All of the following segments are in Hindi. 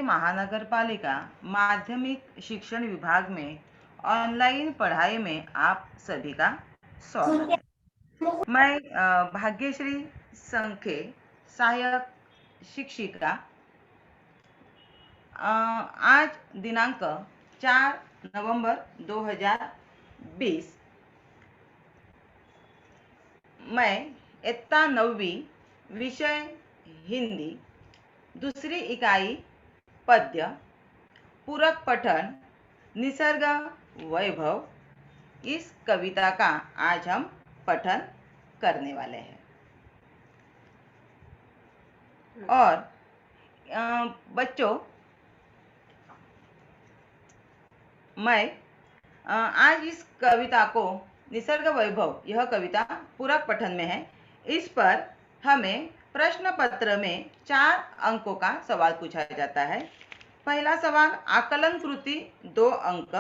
महानगर पालिका माध्यमिक शिक्षण विभाग में ऑनलाइन पढ़ाई में आप सभी का स्वागत है। मैं भाग्यश्री संखे, सहायक शिक्षिका। आज दिनांक 4 नवंबर 2020 मैं इयत्ता 9वीं विषय हिंदी दूसरी इकाई पद्य पूरक पठन निसर्ग वैभव इस कविता का आज हम पठन करने वाले हैं। और बच्चों, मैं आज इस कविता को निसर्ग वैभव, यह कविता पूरक पठन में है। इस पर हमें प्रश्न पत्र में 4 अंकों का सवाल पूछा जाता है। पहला सवाल आकलन कृति 2 अंक,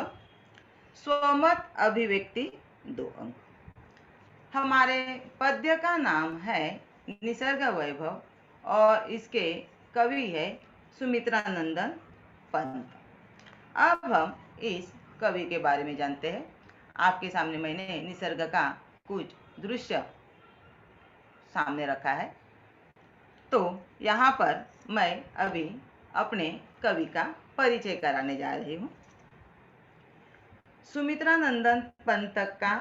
स्वमत अभिव्यक्ति 2 अंक। हमारे पद्य का नाम है निसर्ग वैभव और इसके कवि है सुमित्रानंदन पंत। अब हम इस कवि के बारे में जानते हैं। आपके सामने मैंने निसर्ग का कुछ दृश्य सामने रखा है। तो यहाँ पर मैं अभी अपने कवि का परिचय कराने जा रही हूँ। सुमित्रानंदन पंत का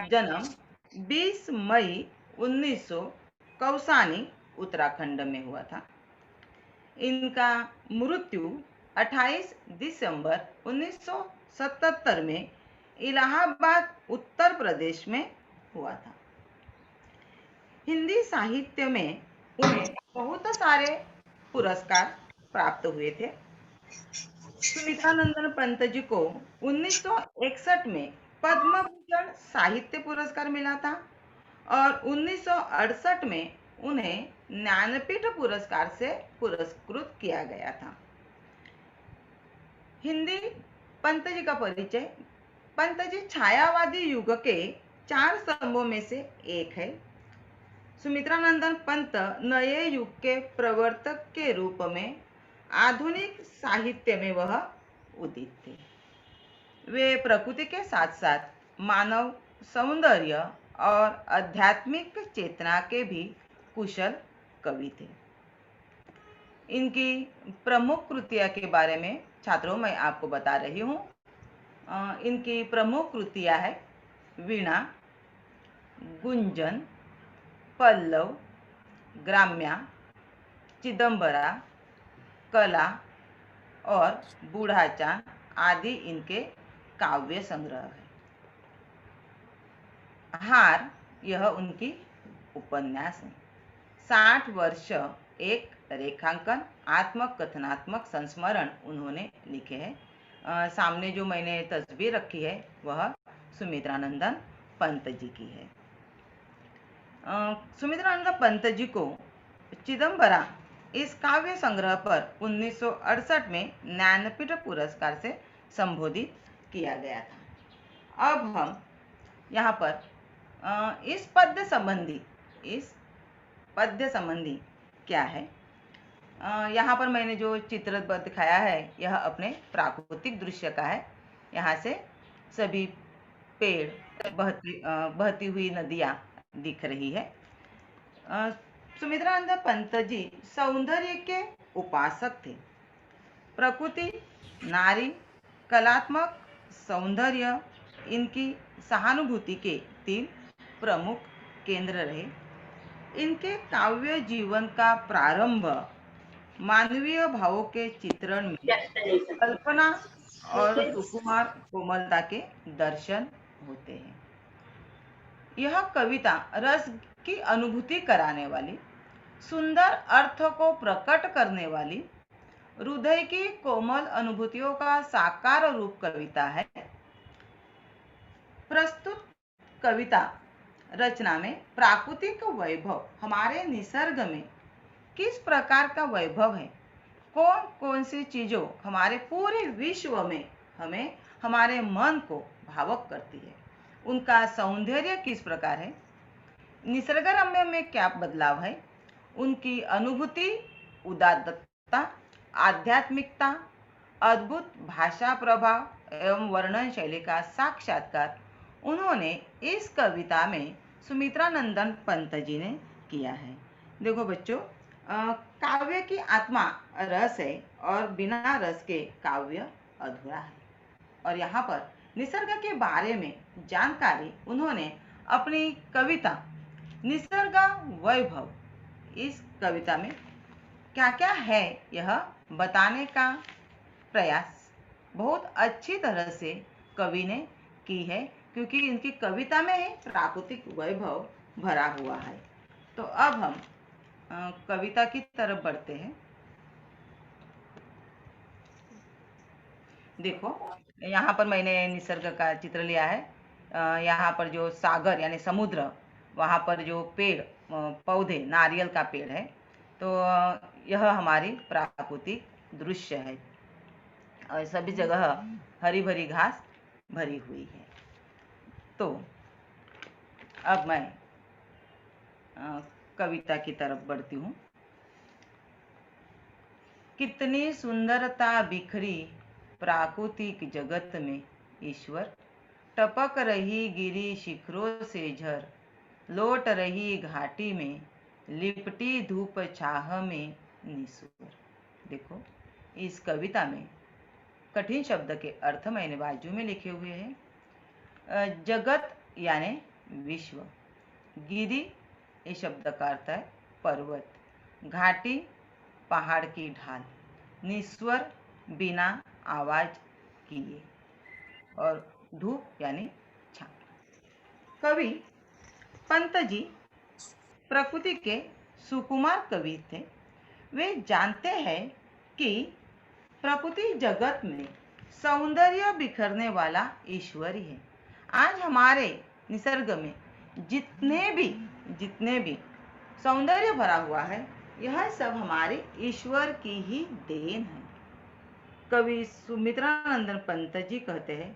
जन्म 20 मई 1900 कौसानी उत्तराखंड में हुआ था। इनका मृत्यु 28 दिसंबर 1977 में इलाहाबाद उत्तर प्रदेश में हुआ था। हिंदी साहित्य में उन्हें बहुत सारे पुरस्कार प्राप्त हुए थे। सुमित्रानंदन पंत जी को 1961 में पद्म भूषण साहित्य पुरस्कार मिला था और 1968 में उन्हें ज्ञानपीठ पुरस्कार से पुरस्कृत किया गया था। हिंदी पंत जी का परिचय। पंत जी छायावादी युग के 4 स्तंभों में से एक है। सुमित्रानंदन पंत नए युग के प्रवर्तक के रूप में आधुनिक साहित्य में वह उदित थे। वे प्रकृति के साथ साथ मानव सौंदर्य और आध्यात्मिक चेतना के भी कुशल कवि थे। इनकी प्रमुख कृतियां के बारे में छात्रों मैं आपको बता रही हूँ। इनकी प्रमुख कृतियां है वीणा, गुंजन, पल्लव, ग्राम्या, चिदंबरा, कला और बूढ़ाचान आदि इनके काव्य संग्रह है। हार, यह उनकी उपन्यास है। 60 वर्ष एक रेखांकन आत्मकथनात्मक संस्मरण उन्होंने लिखे हैं। सामने जो मैंने तस्वीर रखी है वह सुमित्रानंदन पंत जी की है। सुमित्रानंदन पंत जी को चिदंबरा इस काव्य संग्रह पर 1968 में ज्ञानपीठ पुरस्कार से संबोधित किया गया था। अब हम यहाँ पर इस पद्य संबंधी क्या है, यहाँ पर मैंने जो चित्र दिखाया है यह अपने प्राकृतिक दृश्य का है। यहाँ से सभी पेड़, बहती हुई नदियाँ दिख रही है। सुमित्रानंद पंत जी सौंदर्य के उपासक थे। प्रकृति, नारी, कलात्मक सौंदर्य इनकी सहानुभूति के 3 प्रमुख केंद्र रहे। इनके काव्य जीवन का प्रारंभ मानवीय भावों के चित्रण में कल्पना और सुकुमार कोमलता के दर्शन होते हैं। यह कविता रस की अनुभूति कराने वाली, सुंदर अर्थ को प्रकट करने वाली, हृदय की कोमल अनुभूतियों का साकार रूप कविता है। प्रस्तुत कविता रचना में प्राकृतिक वैभव, हमारे निसर्ग में किस प्रकार का वैभव है, कौन कौन सी चीज़ों हमारे पूरे विश्व में हमें, हमारे मन को भावुक करती है, उनका सौंदर्य किस प्रकार है, निसर्गरम्य में क्या बदलाव है, उनकी अनुभूति, उदात्तता आध्यात्मिकता, अद्भुत भाषा प्रभाव एवं वर्णन शैली का साक्षात्कार उन्होंने इस कविता में सुमित्रा नंदन पंत जी ने किया है। देखो बच्चों, काव्य की आत्मा रस है और बिना रस के काव्य अधूरा है। और यहाँ पर निसर्ग के बारे में जानकारी उन्होंने अपनी कविता निसर्ग वैभव, इस कविता में क्या क्या है यह बताने का प्रयास बहुत अच्छी तरह से कवि ने की है, क्योंकि इनकी कविता में ही प्राकृतिक वैभव भरा हुआ है। तो अब हम कविता की तरफ बढ़ते हैं। देखो, यहाँ पर मैंने निसर्ग का चित्र लिया है। यहाँ पर जो सागर यानी समुद्र, वहाँ पर जो पेड़ पौधे, नारियल का पेड़ है, तो यह हमारी प्राकृतिक दृश्य है और सभी जगह हरी भरी घास भरी हुई है। तो अब मैं कविता की तरफ बढ़ती हूँ। कितनी सुंदरता बिखरी प्राकृतिक जगत में ईश्वर, टपक रही गिरी शिखरों से झर, लौट रही घाटी में लिपटी धूप छाह में निस्वर। देखो, इस कविता में कठिन शब्द के अर्थ मैंने बाजू में लिखे हुए हैं। जगत यानी विश्व, गिरी इस शब्द का अर्थ है पर्वत, घाटी पहाड़ की ढाल, निस्वर बिना आवाज किए, और धूप यानी छाव। कवि पंत जी प्रकृति के सुकुमार कवि थे। वे जानते हैं कि प्रकृति जगत में सौंदर्य बिखरने वाला ईश्वर ही है। आज हमारे निसर्ग में जितने भी सौंदर्य भरा हुआ है, यह सब हमारे ईश्वर की ही देन है। कवि सुमित्रा नंदन पंत जी कहते हैं,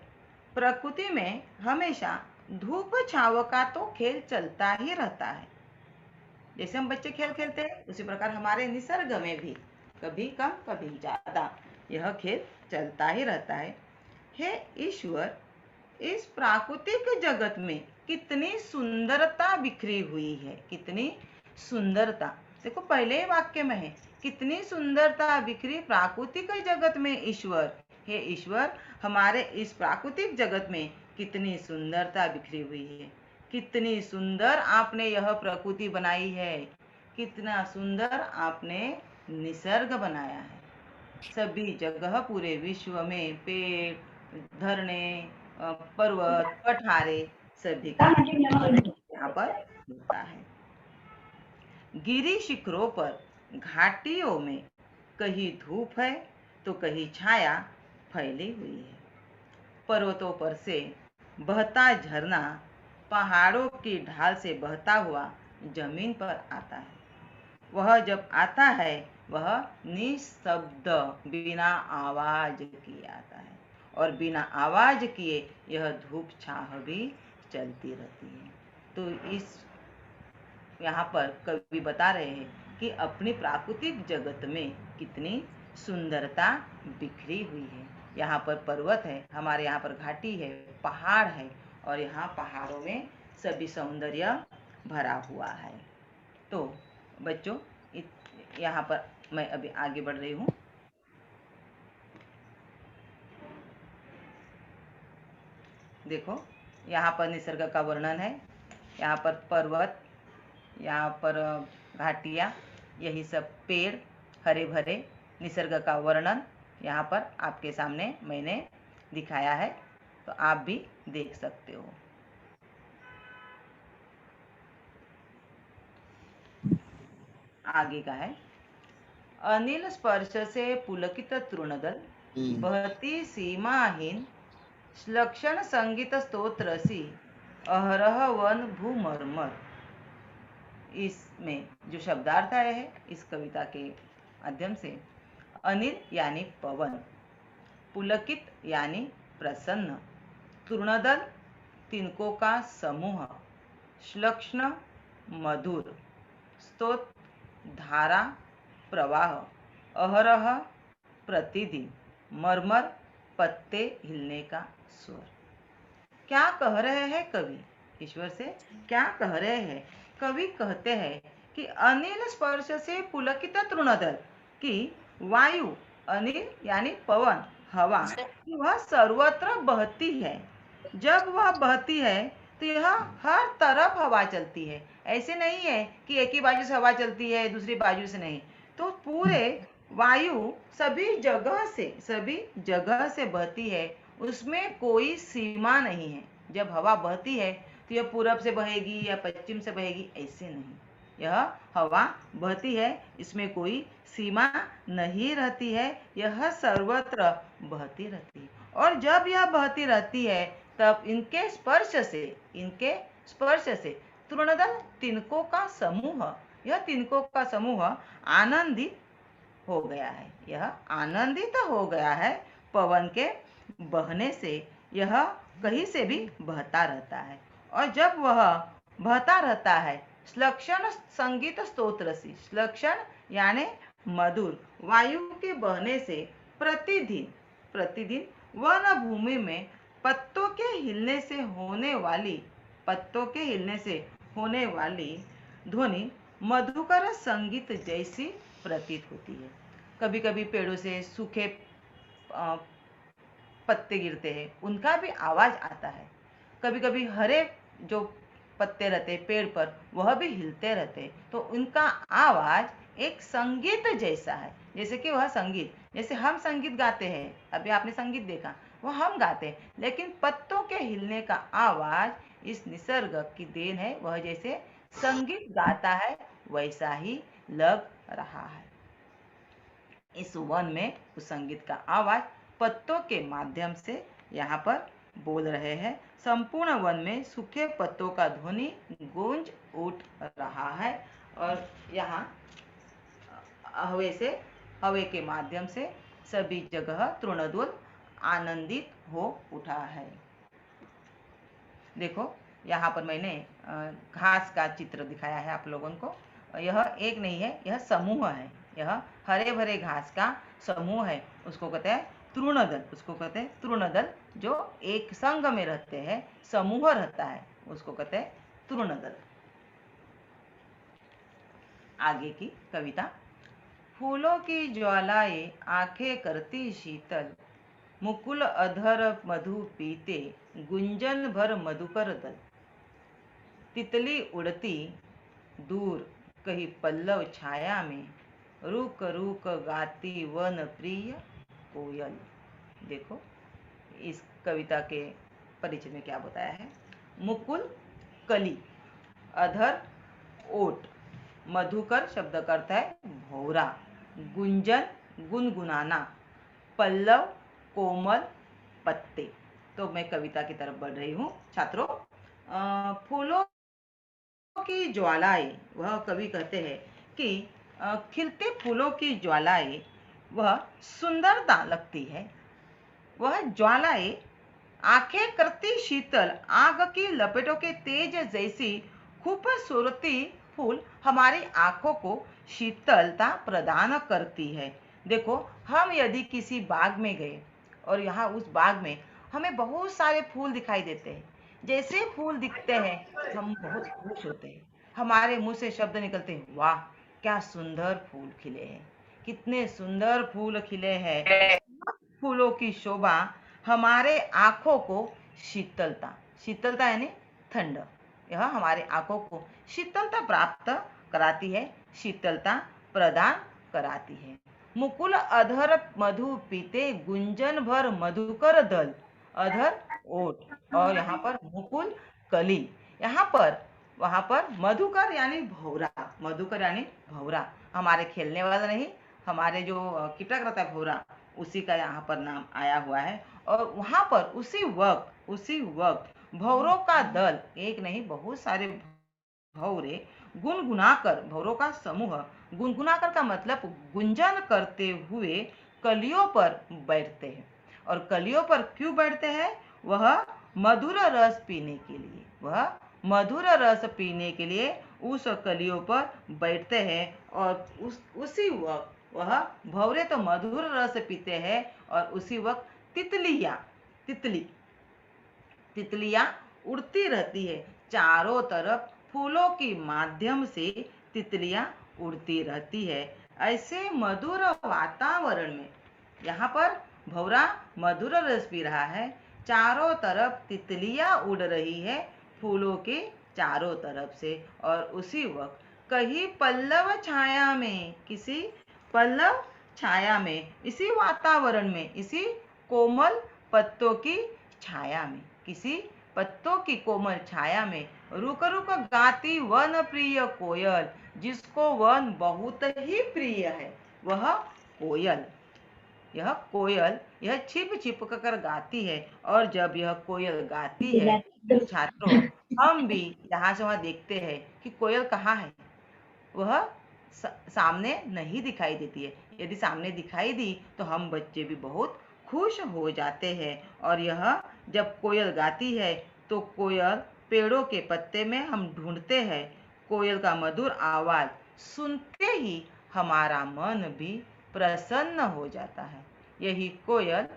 प्रकृति में हमेशा धूप छाव का तो खेल चलता ही रहता है। जैसे हम बच्चे खेल खेलते हैं, उसी प्रकार हमारे निसर्ग में भी कभी कम कभी ज्यादा यह खेल चलता ही रहता है। हे ईश्वर, इस प्राकृतिक जगत में कितनी सुंदरता बिखरी हुई है, कितनी सुंदरता। देखो, पहले वाक्य में है, कितनी सुंदरता बिखरी प्राकृतिक जगत में ईश्वर। हे ईश्वर, हमारे इस प्राकृतिक जगत में कितनी सुंदरता बिखरी हुई है। कितनी सुंदर आपने यह प्रकृति बनाई है, कितना सुंदर आपने निसर्ग बनाया है। सभी जगह पूरे विश्व में पेड़, झरने, पर्वत, पठारे सभी का यहाँ पर होता है। गिरी शिखरों पर, घाटियों में कहीं धूप है तो कहीं छाया फैली हुई है। पर्वतों पर से बहता झरना पहाड़ों की ढाल से बहता हुआ जमीन पर आता है। वह जब आता है, वह निशब्द बिना आवाज किए आता है, और बिना आवाज किए यह धूप छाह भी चलती रहती है। तो इस यहाँ पर कवि बता रहे हैं कि अपनी प्राकृतिक जगत में कितनी सुंदरता बिखरी हुई है। यहाँ पर पर्वत है, हमारे यहाँ पर घाटी है, पहाड़ है, और यहाँ पहाड़ों में सभी सौंदर्य भरा हुआ है। तो बच्चों, यहाँ पर मैं अभी आगे बढ़ रही हूँ। देखो, यहाँ पर निसर्ग का वर्णन है। यहाँ पर पर्वत, यहाँ पर घाटियाँ, यही सब पेड़ हरे भरे, निसर्ग का वर्णन यहाँ पर आपके सामने मैंने दिखाया है, तो आप भी देख सकते हो। आगे का है, अनिल स्पर्श से पुलकित तृणदल, बहती सीमाहीन श्लक्षण संगीत स्तोत्रसी अहरह वन भूमरमर। इसमें जो शब्दार्थ आया है इस कविता के माध्यम से, अनिल यानी पवन, पुलकित यानी प्रसन्न, तृणदल तिनकों का समूह, श्लक्षण मधुर, स्तोत्र धारा प्रवाह, अहरह प्रतिदिन, मरमर पत्ते हिलने का स्वर। क्या कह रहे हैं कवि? ईश्वर से क्या कह रहे हैं? कवि कहते हैं कि अनिल स्पर्श से पुलकित तृणदल, कि वायु, अनिल यानी पवन, हवा, वह सर्वत्र बहती है। जब वह बहती है तो यह हर तरफ हवा चलती है। ऐसे नहीं है कि एक ही बाजू से हवा चलती है, दूसरी बाजू से नहीं। तो पूरे वायु सभी जगह से बहती है, उसमें कोई सीमा नहीं है। जब हवा बहती है तो यह पूरब से बहेगी या पश्चिम से बहेगी, ऐसे नहीं। यह हवा बहती है, इसमें कोई सीमा नहीं रहती है, यह सर्वत्र बहती रहती है। और जब यह बहती रहती है तब इनके स्पर्श से तृणदल, तिनकों का समूह, यह तिनकों का समूह आनंदित हो गया है। यह आनंदित हो गया है पवन के बहने से। यह कहीं से भी बहता रहता है, और जब वह बहता रहता है श्लक्षण संगीत स्तोत्रसी, श्लक्षण यानी मधुर वायु के बहने से प्रतिदिन वन भूमि में पत्तों के हिलने से होने वाली ध्वनि मधुकर संगीत जैसी प्रतीत होती है। कभी कभी पेड़ों से सूखे पत्ते गिरते हैं, उनका भी आवाज आता है। कभी कभी हरे जो पत्ते रहते हैं पेड़ पर, वह भी हिलते रहते हैं, तो उनका आवाज एक संगीत जैसा है। जैसे कि वह संगीत, जैसे हम संगीत गाते हैं, अभी आपने संगीत देखा, वह हम गाते हैं, लेकिन पत्तों के हिलने का आवाज इस निसर्ग की देन है। वह जैसे संगीत गाता है वैसा ही लग रहा है। इस वन में उस संगीत का आवाज पत्तों के माध्यम से यहाँ पर बोल रहे हैं। संपूर्ण वन में सूखे पत्तों का ध्वनि गूंज उठ रहा है, और यहाँ हवे के माध्यम से सभी जगह तृणदल आनंदित हो उठा है। देखो यहाँ पर मैंने घास का चित्र दिखाया है आप लोगों को। यह एक नहीं है, यह समूह है। यह हरे भरे घास का समूह है, उसको कहते हैं तृणदल। जो एक संघ में रहते हैं, समूह रहता है, उसको कहते हैं तृणदल। आगे की कविता। फूलों की ज्वालाएं आंखें करती शीतल, मुकुल अधर मधु पीते, गुंजन भर मधुकर दल। तितली उड़ती दूर कहीं पल्लव छाया में, रुक रुक गाती वन प्रिय कोयल। देखो इस कविता के परिचय में क्या बताया है। मुकुल कली, अधर ओट, मधुकर शब्द का अर्थ है भौरा, गुंजन गुनगुनाना, पल्लव कोमल पत्ते। तो मैं कविता की तरफ बढ़ रही हूँ छात्रों। फूलों की ज्वालाएं, वह कवि कहते हैं कि खिलते फूलों की ज्वालाएं वह सुंदरता लगती है। वह ज्वालाएं आंखें करती शीतल, आग की लपेटों के तेज जैसी खूबसूरती फूल हमारी आंखों को शीतलता प्रदान करती है। देखो हम यदि किसी बाग में गए और यहाँ उस बाग में हमें बहुत सारे फूल दिखाई देते हैं, जैसे फूल दिखते हैं हम बहुत खुश होते हैं, हमारे मुंह से शब्द निकलते हैं, वाह क्या सुंदर फूल खिले हैं, कितने सुंदर फूल खिले हैं। फूलों की शोभा हमारे आंखों को शीतलता यानी ठंड, यह हमारे आंखों को शीतलता प्राप्त कराती है, शीतलता प्रदान कराती है। मुकुल अधर मधु पीते, गुंजन भर मधुकर दल। अधर ओठ, और यहाँ पर मुकुल कली, वहां पर मधुकर यानी भौरा, हमारे खेलने वाला नहीं, हमारे जो कीटक रहता है भौरा, उसी का यहाँ पर नाम आया हुआ है। और वहां पर उसी वक्त भौरों का दल, एक नहीं बहुत सारे भौरे गुनगुनाकर, भौरों का समूह गुनगुनाकर का मतलब गुंजन करते हुए कलियों पर बैठते हैं। और कलियों पर क्यों बैठते हैं? वह मधुर रस पीने के लिए उस कलियों पर बैठते हैं, और उसी वक्त वह भंवरे तो मधुर रस पीते हैं और उसी वक्त तितलियां उड़ती रहती है। चारों तरफ फूलों के माध्यम से तितलियां उड़ती रहती है। ऐसे मधुर वातावरण में यहाँ पर भौरा मधुर रस पी रहा है। चारों तरफ तितलियां उड़ रही है फूलों के चारों तरफ से। और उसी वक्त कहीं पल्लव छाया में, इसी वातावरण में, इसी कोमल पत्तों की छाया में, किसी पत्तों की कोमल छाया में रुक रुक गाती वन प्रिय कोयल, जिसको वन बहुत ही प्रिय है, वह कोयल। यह छिप छिप कर गाती है। और जब यह कोयल गाती है तो छात्रों, हम भी यहाँ से वहाँ देखते हैं कि कोयल कहाँ है। वह सामने नहीं दिखाई देती है। यदि सामने दिखाई दी तो हम बच्चे भी बहुत खुश हो जाते हैं। और यह जब कोयल गाती है तो कोयल पेड़ों के पत्ते में हम ढूंढते हैं। कोयल का मधुर आवाज सुनते ही हमारा मन भी प्रसन्न हो जाता है। यही कोयल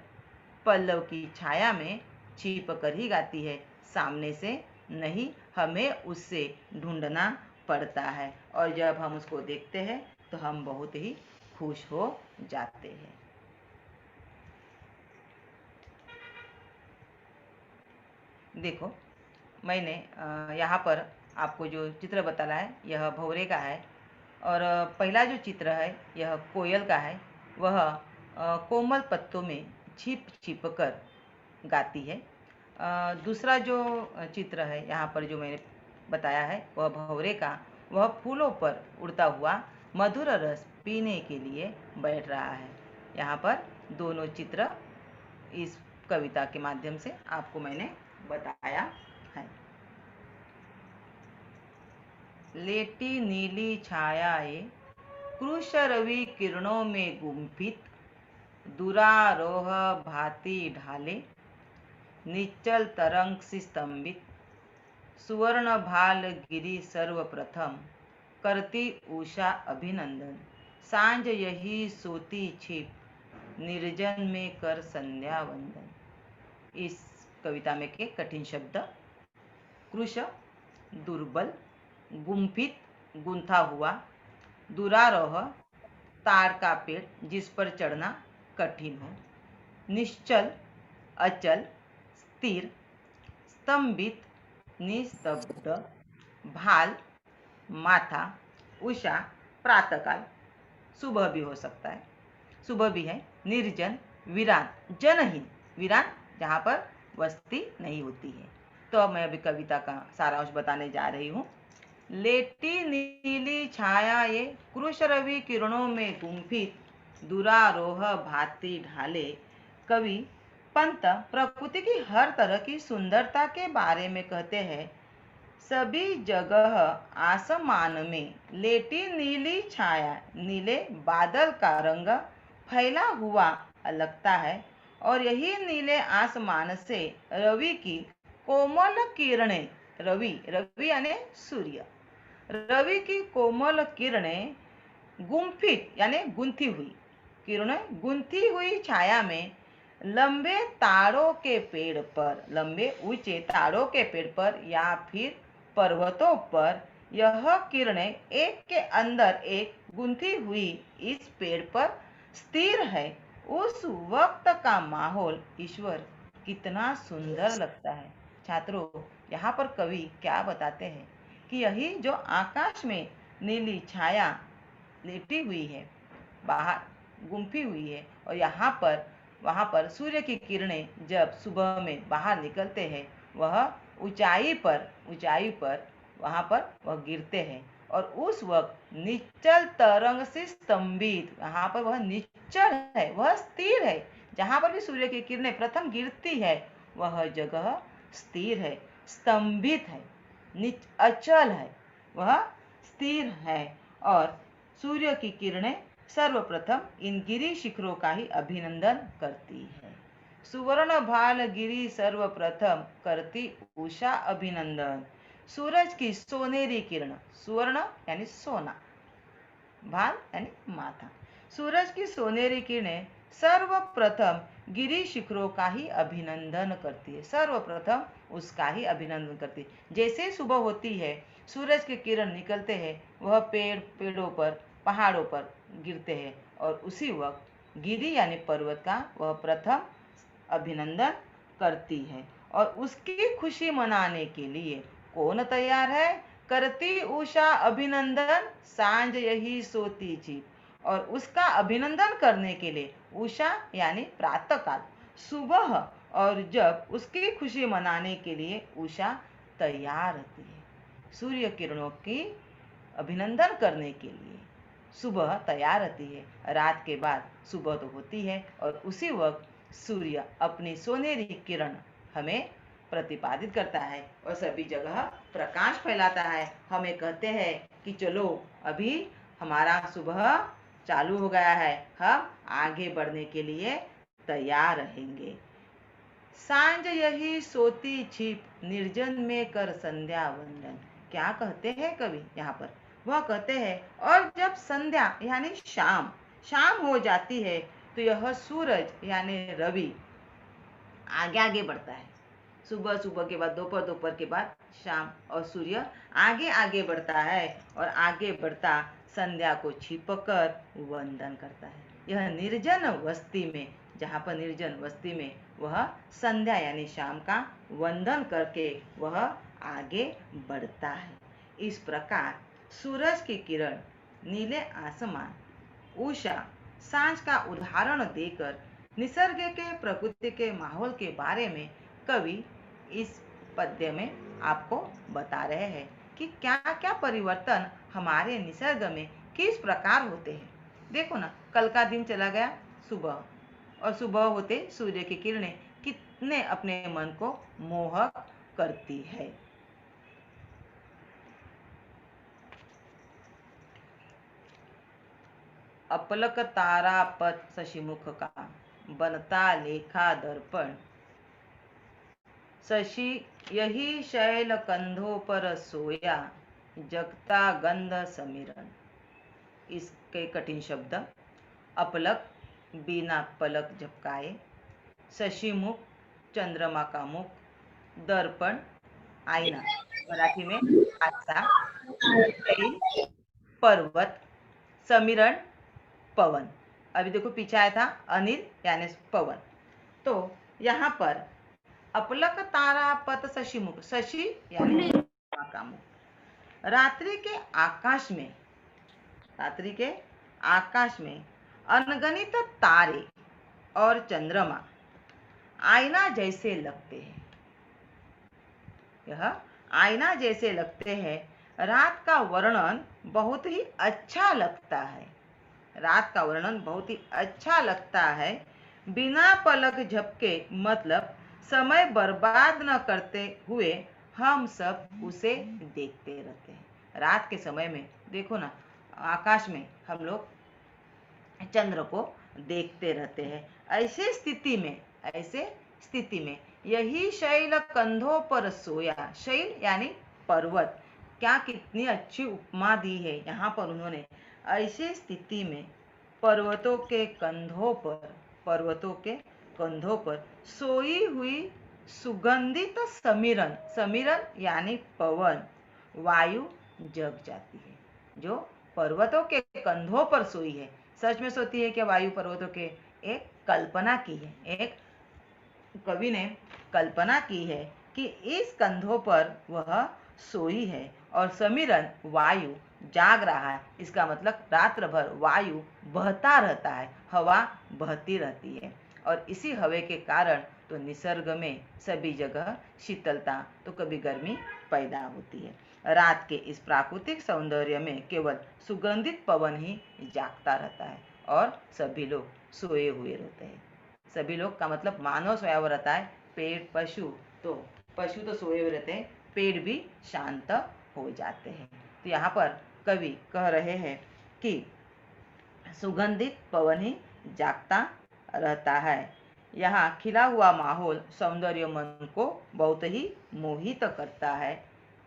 पल्लव की छाया में छिप कर ही गाती है, सामने से नहीं, हमें उससे ढूंढना पड़ता है। और जब हम उसको देखते हैं तो हम बहुत ही खुश हो जाते हैं। देखो, मैंने यहाँ पर आपको जो चित्र बताया है यह भंवरे का है। और पहला जो चित्र है यह कोयल का है। वह कोमल पत्तों में छिप छिप कर गाती है। दूसरा जो चित्र है यहाँ पर जो मैंने बताया है वह भंवरे का। वह फूलों पर उड़ता हुआ मधुर रस पीने के लिए बैठ रहा है। यहाँ पर दोनों चित्र इस कविता के माध्यम से आपको मैंने बताया है। लेटी नीली छायाए कृश रवि किरणों में गुंफित, दुरारोह भांति ढाले निश्चल तरंग सी स्तंभित, सुवर्ण भाल गिरी सर्वप्रथम करती उषा अभिनंदन, सांझ यही सोती छिप निर्जन में कर संध्या वंदन। इस कविता में के कठिन शब्द कृश दुर्बल, गुंफित गुंथा हुआ, दुरारोह ताड़ का पेड़ जिस पर चढ़ना कठिन हो, निश्चल अचल स्थिर, स्तंभित निस्तब्ध, भाल माथा, उषा प्रातःकाल, सुबह भी हो सकता है, सुबह भी है, निर्जन वीरान जनहीन, वीरान जहाँ पर वस्ती नहीं होती है। तो अब मैं अभी कविता का सारांश बताने जा रही हूँ। लेटी नीली छाया ये कृश रवि किरणों में गुंफित, दुरारोह भांति ढाले। कवि पंत प्रकृति की हर तरह की सुंदरता के बारे में कहते हैं। सभी जगह आसमान में लेटी नीली छाया, नीले बादल का रंग फैला हुआ लगता है। और यही नीले आसमान से रवि की कोमल किरणें, रवि यानी सूर्य, रवि की कोमल किरणें गुंफित यानी गुंथी हुई, किरणें गुंथी हुई छाया में लंबे ताड़ों के पेड़ पर, लंबे ऊंचे ताड़ों के पेड़ पर या फिर पर्वतों पर यह किरणें एक के अंदर एक गुंथी हुई इस पेड़ पर स्थिर है। उस वक्त का माहौल ईश्वर कितना सुंदर लगता है। छात्रों, यहाँ पर कवि क्या बताते हैं कि यही जो आकाश में नीली छाया लेटी हुई है, बाहर गुंफी हुई है, और वहाँ पर सूर्य की किरणें जब सुबह में बाहर निकलते हैं, वह ऊंचाई पर वहाँ पर वह गिरते हैं। और उस वक्त निश्चल तरंग से स्तंभित, यहाँ पर वह निश्चल है, वह स्थिर है। जहाँ पर भी सूर्य की किरणें प्रथम गिरती है वह जगह स्थिर है, स्तंभित है, अचल है, वह स्थिर है। और सूर्य की किरणें सर्वप्रथम इन गिरी शिखरों का ही अभिनंदन करती है। सुवर्ण भाल गिरी सर्वप्रथम करती उषा अभिनंदन। सूरज की सोनेरी किरण, सुवर्ण यानी सोना, भाल यानी माथा, सूरज की सोनेरी किरणें सर्वप्रथम गिरी शिखरों का ही अभिनंदन करती है, सर्वप्रथम उसका ही अभिनंदन करती है। जैसे सुबह होती है, सूरज की किरण निकलते हैं, वह पेड़ों पर, पहाड़ों पर गिरते हैं और उसी वक्त गिरी यानी पर्वत का वह प्रथम अभिनंदन करती है। और उसकी खुशी मनाने के लिए कौन तैयार है? करती उषा अभिनंदन, सांझ यही सोती छिप। और उसका अभिनंदन करने के लिए उषा यानी प्रातःकाल, सुबह, और जब उसकी खुशी मनाने के लिए उषा तैयार रहती है। सूर्य किरणों की अभिनंदन करने के लिए सुबह तैयार रहती है। रात के बाद सुबह तो होती है और उसी वक्त सूर्य अपनी सोनेरी किरण हमें प्रतिपादित करता है और सभी जगह प्रकाश फैलाता है। हमें कहते हैं कि चलो अभी हमारा सुबह चालू हो गया है, हम आगे बढ़ने के लिए तैयार रहेंगे। सांझ यही सोती छिप, निर्जन में कर संध्या वंदन। क्या कहते हैं कवि यहाँ पर? वह कहते हैं और जब संध्या यानी शाम शाम हो जाती है तो यह सूरज यानी रवि आगे आगे बढ़ता है। सुबह सुबह के बाद दोपहर, दोपहर के बाद शाम, और सूर्य आगे आगे बढ़ता है और आगे बढ़ता संध्या को छिपकर वंदन करता है। यह निर्जन वस्ती में, जहाँ पर निर्जन वस्ती में वह संध्या यानी शाम का वंदन करके वह आगे बढ़ता है। इस प्रकार सूरज की किरण, नीले आसमान, उषा, सांझ का उदाहरण देकर निसर्ग के, प्रकृति के माहौल के बारे में कवि इस पद्य में आपको बता रहे हैं कि क्या क्या परिवर्तन हमारे निसर्ग में किस प्रकार होते हैं। देखो ना, कल का दिन चला गया सुबह, और सुबह होते सूर्य की किरणें कितने अपने मन को मोहक करती है। अपलक तारा पथ शशिमुख का, बनता लेखा दर्पण। शशि यही शैल कंधों पर सोया, जगता गंध समीरण। इसके कठिन शब्द: अपलक बिना पलक झपकाए, शशिमुख चंद्रमा का मुख, दर्पण आईना मराठी में आरसा, शैल पर्वत, समीरण पवन। अभी देखो पीछे आया था अनिल यानी पवन। तो यहाँ पर अपलक तारा पथ शशिमुख, शशि यानी का मुख। रात्रि के आकाश में अनगणित तारे और चंद्रमा आईना जैसे लगते हैं। यह आईना जैसे लगते हैं। रात का वर्णन बहुत ही अच्छा लगता है। रात का वर्णन बहुत ही अच्छा लगता है। बिना पलक झपके मतलब समय बर्बाद न करते हुए हम सब उसे देखते रहते हैं। रात के समय में देखो ना, आकाश में हम लोग चंद्र को देखते रहते हैं। ऐसे स्थिति में यही शैल कंधों पर सोया, शैल यानी पर्वत। क्या कितनी अच्छी उपमा दी है यहाँ पर उन्होंने। ऐसी स्थिति में पर्वतों के कंधों पर सोई हुई सुगंधित समीरण, समीरण यानी पवन, वायु जग जाती है। जो पर्वतों के कंधों पर सोई है, सच में सोती है क्या वायु पर्वतों के? एक कल्पना की है, एक कवि ने कल्पना की है कि इस कंधों पर वह सोई है और समीरण वायु जाग रहा है। इसका मतलब रात्र भर वायु बहता रहता है, हवा बहती रहती है और इसी हवा के कारण तो निसर्ग में सभी जगह शीतलता तो कभी गर्मी पैदा होती है। रात के इस प्राकृतिक सौंदर्य में केवल सुगंधित पवन ही जागता रहता है और सभी लोग सोए हुए रहते हैं। सभी लोग का मतलब मानव सोया हुआ रहता है, पेड़ पशु तो सोए हुए रहते हैं, पेड़ भी शांत हो जाते हैं। तो यहाँ पर कवि कह रहे हैं कि सुगंधित पवन ही जागता रहता है। यहाँ खिला हुआ माहौल सौंदर्य मन को बहुत ही मोहित करता है।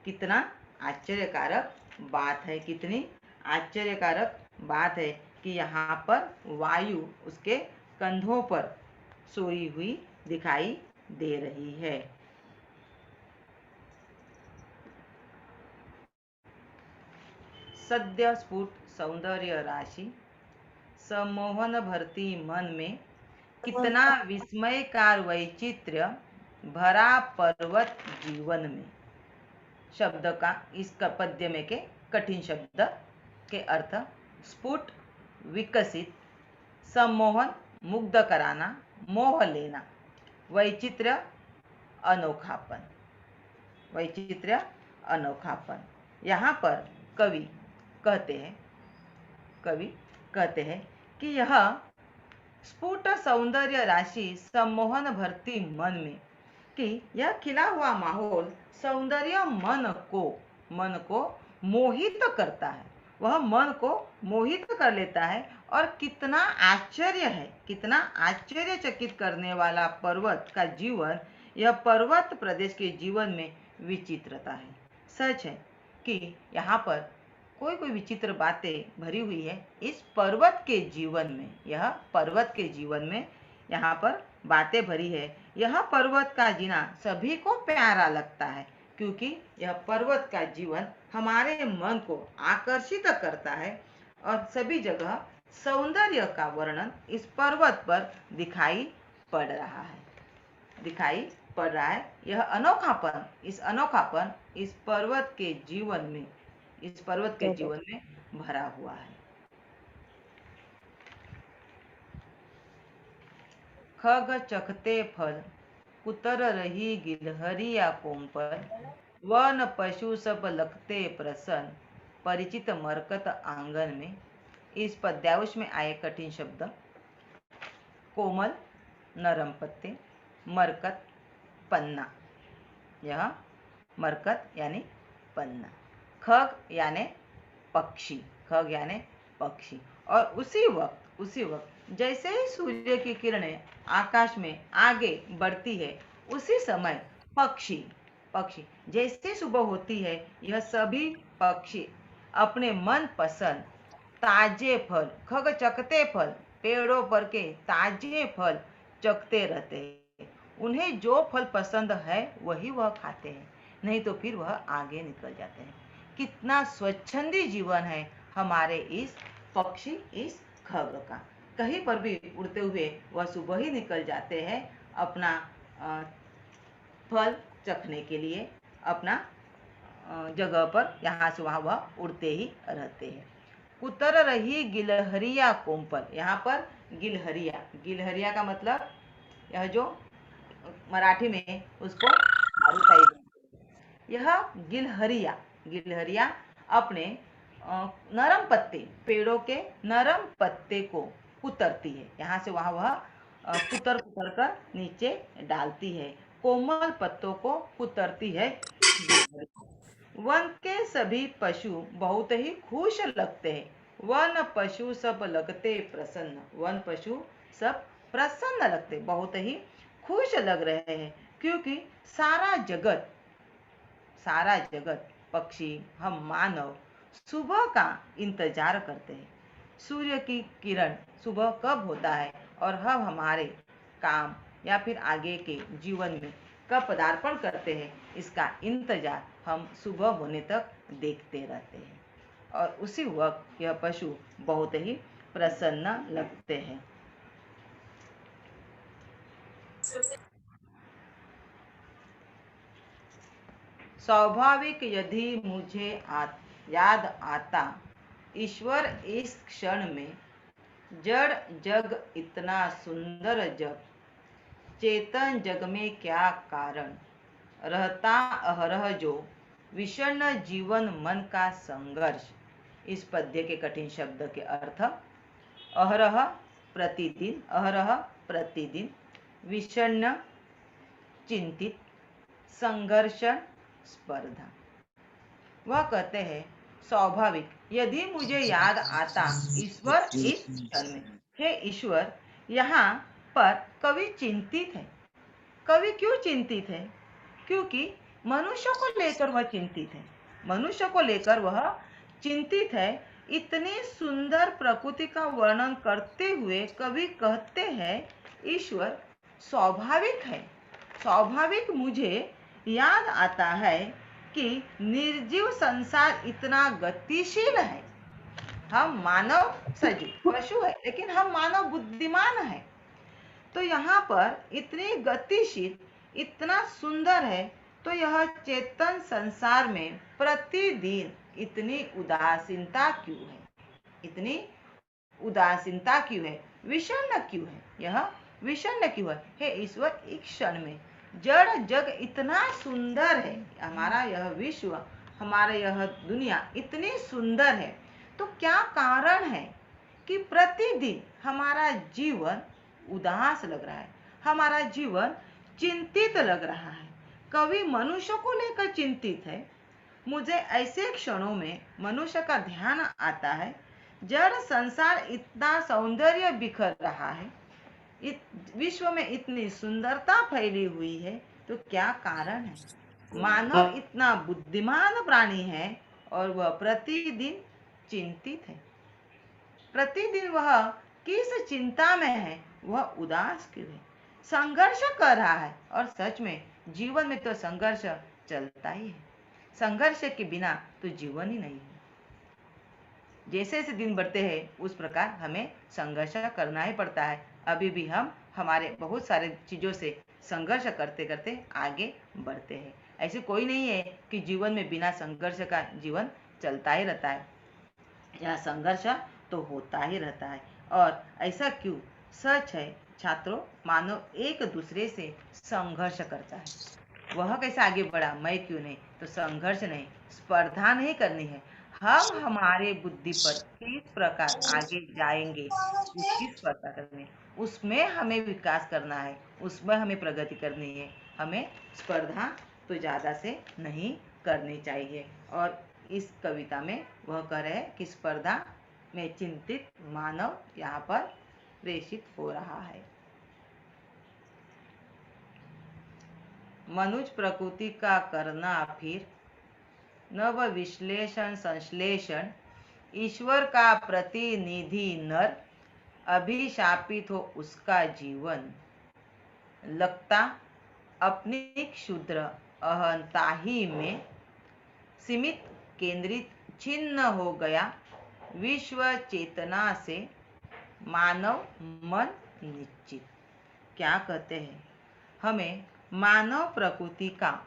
कितना आश्चर्यकारक बात है, कितनी आश्चर्यकारक बात है कि यहाँ पर वायु उसके कंधों पर सोई हुई दिखाई दे रही है। सद्य स्फुट सौंदर्य राशि सम्मोहन भरती मन में, कितना विस्मयकार वैचित्र्य भरा पर्वत जीवन में। शब्द का इस पद्य में के कठिन शब्द के अर्थ: स्फुट विकसित, सम्मोहन मुग्ध कराना, मोह लेना, वैचित्र्य अनोखापन, वैचित्र्य अनोखापन। यहाँ पर कवि कहते हैं कि यह स्फुट सौंदर्य राशि सम्मोहन भरती मन में, कि यह खिला हुआ माहौल सौंदर्य मन को मोहित करता है, वह मन को मोहित कर लेता है। और कितना आश्चर्यचकित करने वाला पर्वत का जीवन, यह पर्वत प्रदेश के जीवन में विचित्रता है। सच है कि यहाँ पर कोई विचित्र बातें भरी हुई है इस पर्वत के जीवन में। यह पर्वत के जीवन में यहाँ पर बातें भरी है। यह पर्वत का जीना सभी को प्यारा लगता है, क्योंकि यह पर्वत का जीवन हमारे मन को आकर्षित करता है और सभी जगह सौंदर्य का वर्णन इस पर्वत पर दिखाई पड़ रहा है। यह अनोखापन इस पर्वत के जीवन में भरा हुआ है। खग चखते फल, कुतर रही गिलहरिया कोमल, वन पशु सब लगते प्रसन्न, परिचित मरकत आंगन में। इस पद्यावश में आए कठिन शब्द: कोमल नरम पत्ते, मरकत पन्ना, यह मरकत यानी पन्ना, खग यानी पक्षी। और उसी वक्त जैसे ही सूर्य की किरणें आकाश में आगे बढ़ती है, उसी समय पक्षी जैसे सुबह होती है, यह सभी पक्षी अपने मन पसंद ताजे फल, खग चखते फल, पेड़ों पर के ताजे फल चखते रहते हैं। उन्हें जो फल पसंद है वही वह खाते हैं, नहीं तो फिर वह आगे निकल जाते हैं। कितना स्वच्छंदी जीवन है हमारे इस पक्षी, इस खग का। कहीं पर भी उड़ते हुए वह सुबह ही निकल जाते हैं अपना फल चखने के लिए, अपना जगह पर यहाँ से वहाँ वह उड़ते ही रहते हैं। कुतर रही गिलहरिया कोमल, यहाँ पर गिलहरिया का मतलब यह जो मराठी में उसको आरुताई बोलते हैं। यह गिलहरिया अपने नरम पत्ते, पेड़ों के नरम पत्ते को कुतरती है, यहाँ से वहाँ वह कुतर कर नीचे डालती है, कोमल पत्तों को कुतरती है। वन के सभी पशु बहुत ही खुश लगते हैं, वन पशु सब लगते प्रसन्न, वन पशु सब प्रसन्न लगते, बहुत ही खुश लग रहे हैं, क्योंकि सारा जगत पक्षी, हम मानव सुबह का इंतजार करते हैं। सूर्य की किरण सुबह कब होता है और हम हमारे काम या फिर आगे के जीवन में कब पदार्पण करते हैं, इसका इंतजार हम सुबह होने तक देखते रहते हैं। और उसी वक्त यह पशु बहुत ही प्रसन्न लगते हैं। स्वाभाविक यदि मुझे याद आता ईश्वर इस क्षण में, जड़ जग इतना सुंदर जग, चेतन जग में क्या कारण, रहता अहरह जो विषण्ण जीवन मन का संघर्ष। इस पद्य के कठिन शब्द के अर्थ: अहरह प्रतिदिन, विषण्ण चिंतित, संघर्ष स्पर्धा। वह कहते हैं स्वाभाविक यदि मुझे याद आता ईश्वर इस क्षण में। हे ईश्वर, यहाँ पर कवि चिंतित है। कवि क्यों चिंतित है? क्योंकि मनुष्य को लेकर वह चिंतित है। इतनी सुंदर प्रकृति का वर्णन करते हुए कवि कहते हैं ईश्वर स्वाभाविक है। स्वाभाविक मुझे याद आता है कि निर्जीव संसार इतना गतिशील है। हम मानव सजीव पशु है, लेकिन हम मानव बुद्धिमान है। तो यहाँ पर इतनी गतिशील, इतना सुंदर है, तो यह चेतन संसार में प्रतिदिन इतनी उदासीनता क्यों है? इतनी उदासीनता क्यों है? विषण्ण क्यों है? यह विषण्ण क्यों है? हे ईश्वर, एक क्षण में जड़ जग इतना सुंदर है, हमारा यह विश्व, हमारा यह दुनिया इतनी सुंदर है, तो क्या कारण है कि प्रतिदिन हमारा जीवन उदास लग रहा है, हमारा जीवन चिंतित लग रहा है? कवि मनुष्य को लेकर चिंतित है। मुझे ऐसे क्षणों में मनुष्य का ध्यान आता है, जड़ संसार इतना सौंदर्य बिखर रहा है, विश्व में इतनी सुंदरता फैली हुई है, तो क्या कारण है? मानव इतना बुद्धिमान प्राणी है और वह प्रतिदिन चिंतित है। प्रतिदिन वह किस चिंता में है? वह उदास क्यों है? संघर्ष कर रहा है, और सच में जीवन में तो संघर्ष चलता ही है। संघर्ष के बिना तो जीवन ही नहीं है। जैसे जैसे दिन बढ़ते हैं उस प्रकार हमें संघर्ष करना ही पड़ता है। अभी भी हम हमारे बहुत सारे चीज़ों से संघर्ष करते करते आगे बढ़ते हैं। ऐसे कोई नहीं है कि जीवन में बिना संघर्ष का जीवन चलता ही रहता है। यह संघर्ष तो होता ही रहता है। और ऐसा क्यों? सच है छात्रों, मानव एक दूसरे से संघर्ष करता है। वह कैसे आगे बढ़ा, मैं क्यों नहीं? तो संघर्ष नहीं, स्पर्धा नहीं करनी है। हम हमारे बुद्धि पर किस प्रकार आगे जाएंगे, उसकी स्पर्धा करनी है। उसमें हमें विकास करना है, उसमें हमें प्रगति करनी है। हमें स्पर्धा तो ज़्यादा से नहीं करनी चाहिए। और इस कविता में वह कह रहे हैं कि स्पर्धा में चिंतित मानव यहाँ पर प्रेषित हो रहा है। मनुष्य प्रकृति का करना फिर नव विश्लेषण संश्लेषण, ईश्वर का प्रतिनिधि नर, अभिशापित हो उसका जीवन, लगता अपनी क्षुद्र अहंता ही में सीमित केंद्रित छिन्न हो गया, विश्व चेतना से मानव मन निश्चित। क्या कहते हैं? हमें मानव प्रकृति का,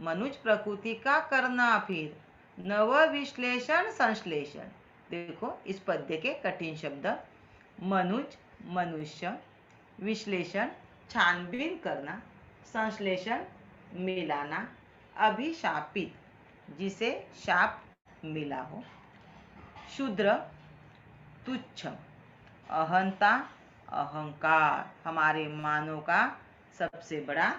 मनुष्य प्रकृति का करना फिर नव विश्लेषण संश्लेषण। देखो इस पद्य के कठिन शब्द, मनुष्य मनुष्य, विश्लेषण छानबीन करना, संश्लेषण मिलाना, अभिशापित जिसे शाप मिला हो, शूद्र तुच्छ, अहंता अहंकार, हमारे मानव का सबसे बड़ा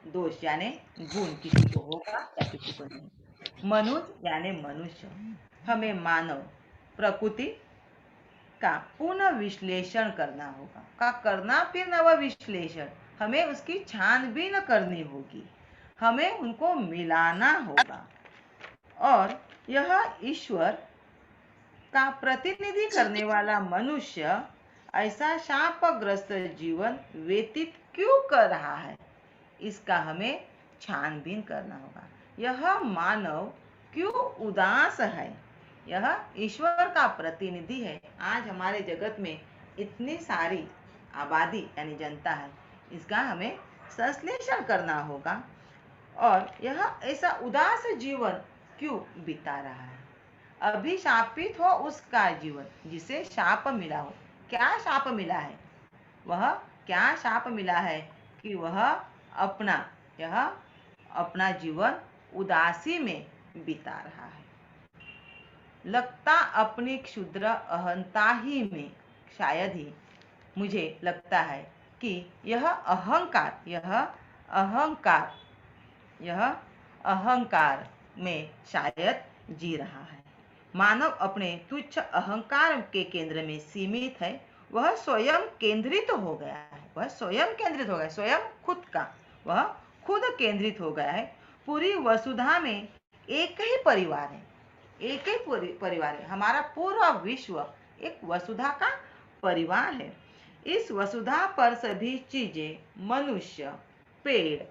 दोष यानी गुण, किसी को होगा या किसी को नहीं। मनुष्य यानी मनुष्य, हमें मानव प्रकृति का पुनः विश्लेषण करना होगा। का करना फिर नव विश्लेषण, हमें उसकी छानबीन करनी होगी, हमें उनको मिलाना होगा। और यह ईश्वर का प्रतिनिधि करने वाला मनुष्य ऐसा शापग्रस्त जीवन व्यतीत क्यों कर रहा है, इसका हमें छानबीन करना होगा। यह मानव क्यों उदास है? यह ईश्वर का प्रतिनिधि है। आज हमारे जगत में इतनी सारी आबादी यानी जनता है, इसका हमें संश्लेषण करना होगा। और यह ऐसा उदास जीवन क्यों बिता रहा है? अभिशापित हो उसका जीवन, जिसे शाप मिला हो। क्या शाप मिला है? वह क्या शाप मिला है कि वह अपना जीवन उदासी में बिता रहा है। लगता अपनी क्षुद्र अहंता ही में, शायद ही मुझे लगता है कि यह अहंकार में शायद जी रहा है। मानव अपने तुच्छ अहंकार के केंद्र में सीमित है। वह स्वयं केंद्रित हो गया है, स्वयं खुद का, वह खुद केंद्रित हो गया है। पूरी वसुधा में एक ही परिवार है, एक ही परिवार है। हमारा पूरा विश्व एक वसुधा का परिवार है। इस वसुधा पर सभी चीजें, मनुष्य, पेड़,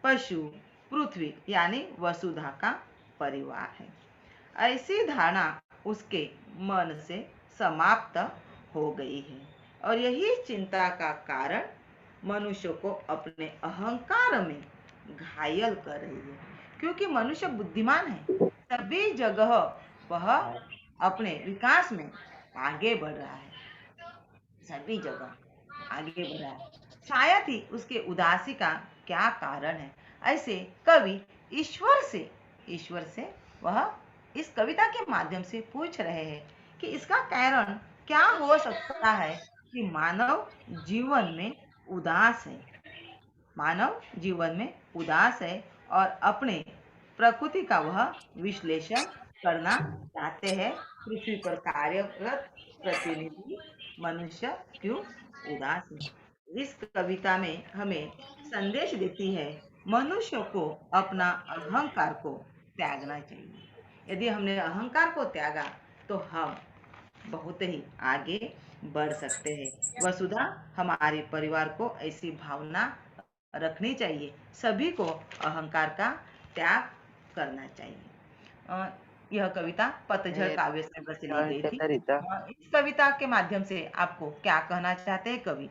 पशु, पृथ्वी यानी वसुधा का परिवार है। ऐसी धारणा उसके मन से समाप्त हो गई है और यही चिंता का कारण मनुष्य को अपने अहंकार में घायल कर रही है। क्योंकि मनुष्य बुद्धिमान है, सभी जगह वह अपने विकास में आगे बढ़ रहा है, सभी जगह आगे बढ़ रहा है। शायद ही उसके उदासी का क्या कारण है। ऐसे कवि ईश्वर से वह इस कविता के माध्यम से पूछ रहे हैं कि इसका कारण क्या हो सकता है कि मानव जीवन में उदास है, मानव जीवन में उदास है और अपने प्रकृति का वह विश्लेषण करना चाहते हैं। पृथ्वी पर कार्यरत प्रतिनिधि मनुष्य क्यों उदास है। इस कविता में हमें संदेश देती है मनुष्य को अपना अहंकार को त्यागना चाहिए। यदि हमने अहंकार को त्यागा तो हम बहुत ही आगे बढ़ सकते हैं। वसुधा हमारे परिवार को ऐसी भावना रखनी चाहिए, सभी को अहंकार का त्याग करना चाहिए। यह कविता पतझड़ काव्य संग्रह से ली गई थी। इस कविता के माध्यम से आपको क्या कहना चाहते हैं कवि?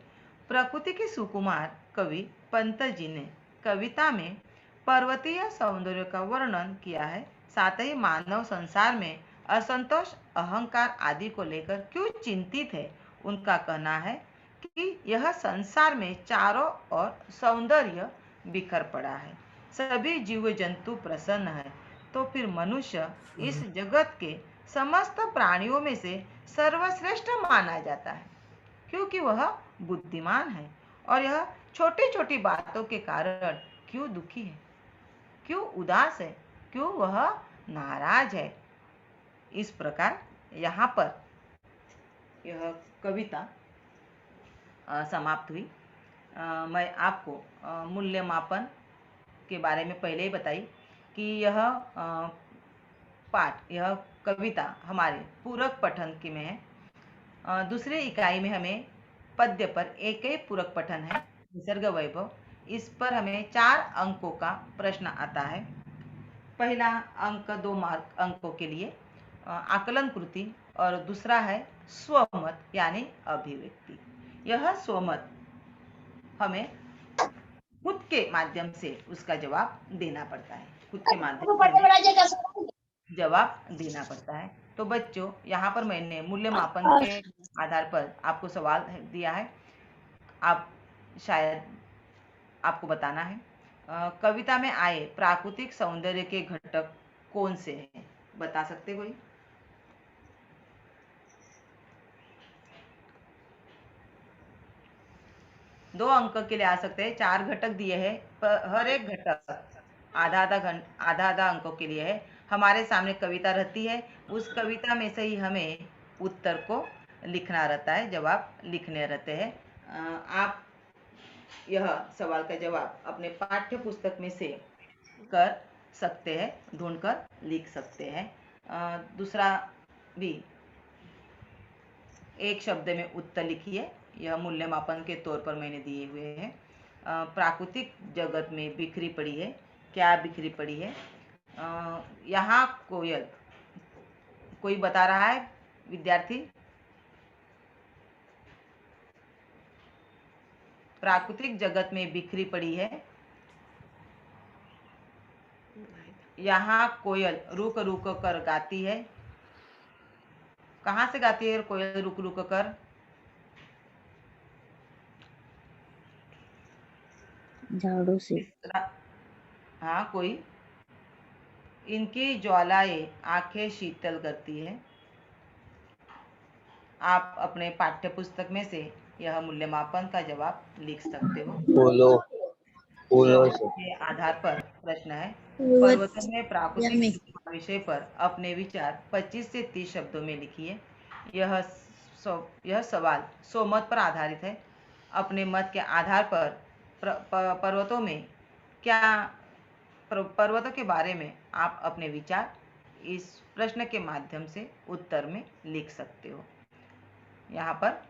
प्रकृति के सुकुमार कवि पंत जी ने कविता में पर्वतीय सौंदर्य का वर्णन किया है, साथ ही मानव संसार में असंतोष, अहंकार आदि को लेकर क्यों चिंतित है। उनका कहना है कि यह संसार में चारों ओर सौंदर्य बिखर पड़ा है, सभी जीव जंतु प्रसन्न है, तो फिर मनुष्य इस जगत के समस्त प्राणियों में से सर्वश्रेष्ठ माना जाता है, क्योंकि वह बुद्धिमान है और यह छोटी छोटी बातों के कारण क्यों दुखी है, क्यों उदास है, क्यों वह नाराज है। इस प्रकार यहाँ पर यह कविता समाप्त हुई। मैं आपको मूल्यमापन के बारे में पहले ही बताई कि यह पाठ, यह कविता हमारे पूरक पठन की में है। दूसरी इकाई में हमें पद्य पर एक ही पूरक पठन है, निसर्ग वैभव। इस पर हमें 4 अंकों का प्रश्न आता है। पहला अंक 2 मार्क अंकों के लिए आकलन कृति और दूसरा है स्वमत यानी अभिव्यक्ति। यह स्वमत हमें खुद के माध्यम से उसका जवाब देना पड़ता है, खुद के माध्यम से जवाब देना पड़ता है। तो बच्चों, यहाँ पर मैंने मूल्यमापन के आधार पर आपको सवाल दिया है, आप शायद आपको बताना है कविता में आए प्राकृतिक सौंदर्य के घटक कौन से हैं, बता सकते कोई? दो अंक के लिए आ सकते हैं, 4 घटक दिए हैं, पर हर एक घटक आधा आधा अंकों के लिए है। हमारे सामने कविता रहती है, उस कविता में से ही हमें उत्तर को लिखना रहता है, जवाब लिखने रहते हैं। आप यह सवाल का जवाब अपने पाठ्य पुस्तक में से कर सकते हैं, ढूंढकर लिख सकते हैं। दूसरा भी एक शब्द में उत्तर लिखिए, यह मूल्यमापन के तौर पर मैंने दिए हुए हैं। प्राकृतिक जगत में बिखरी पड़ी है, क्या बिखरी पड़ी है? यहाँ कोयल, कोई बता रहा है विद्यार्थी? प्राकृतिक जगत में बिखरी पड़ी है, यहाँ कोयल रुक रुक कर गाती है। कहाँ से गाती है कोयल रुक रुक कर? झाड़ों से। हाँ, कोई? इनकी ज्वालाएं आंखें शीतल करती है। आप अपने पाठ्य पुस्तक में से यह मूल्यमापन का जवाब लिख सकते हो। के आधार पर प्रश्न है, पर्वतों में प्राकृतिक विषय पर अपने विचार 25 से 30 शब्दों में लिखिए। यह सवाल स्वमत पर आधारित है। अपने मत के आधार पर पर्वतों के बारे में आप अपने विचार इस प्रश्न के माध्यम से उत्तर में लिख सकते हो। यहाँ पर